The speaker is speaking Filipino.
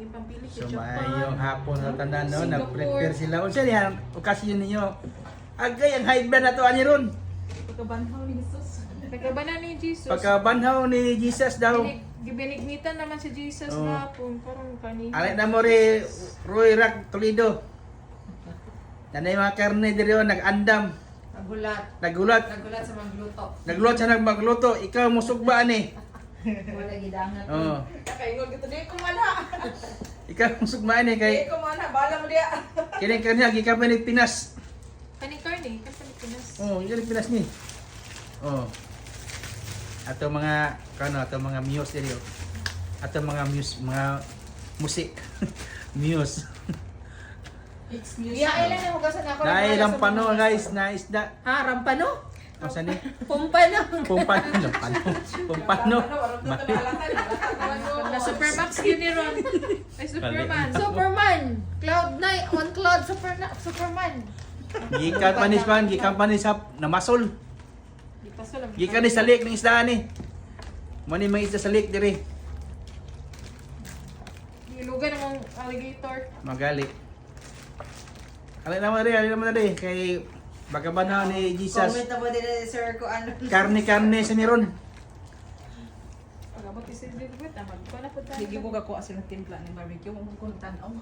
Yung pampili sa So Japan. maayong hapon na tanan no, Singapore. nag-prepare sila. Unsa niya okasyon ninyo? Agay ang high blood nato ani ron. Pagkabanhaw ni Jesus. Pagkabanhaw ni Jesus. Pagkabanhaw ni Jesus daw. Gibinignitan naman si Jesus Oo. hapon. Parang kanina. Alay na mo ri Roy Rack Toledo. Nanay mga karne diri nag-andam, Nagulat. nagulat. Nagulat sa magluto. Nagluto siya nagmagluto, ikaw musugba ani. Wala gidangan. Oo. Nakaingon gito di ko mana. Ikaw musugba ani Di kay ko mana, bala mo diya. kini kanya gikan ni Pinas. Kaning karne, kan Pinas. Oh, yan ang Pinas ni. Oh. Ato mga ato mga muse diri. Ato mga mga musik. Muse. It's music. Yeah, ilan na hugasan ako. Dahil ang pano guys, na isda. Ha, rampano? Asa ni? Pumpano. Pumpano, pano. Pumpano. Na Supermax yun ni Ron. Ay, Superman. Superman. Cloud9. On Cloud. Superman. Gikan panis pan, gikan panis sa namasol. Di pa so lang. Gikan ni sa lake ng isda ni. Mani may isda sa lake diri. Ilugan namang alligator. Magali. Alay naman diri kay bagabanhaw ni Jesus. Comment na po din sir ko ano. Karne sa miron. Pagabot isin dito, magkana po tayo. Sige po ako asin timpla ni barbecue. Kung tanaw.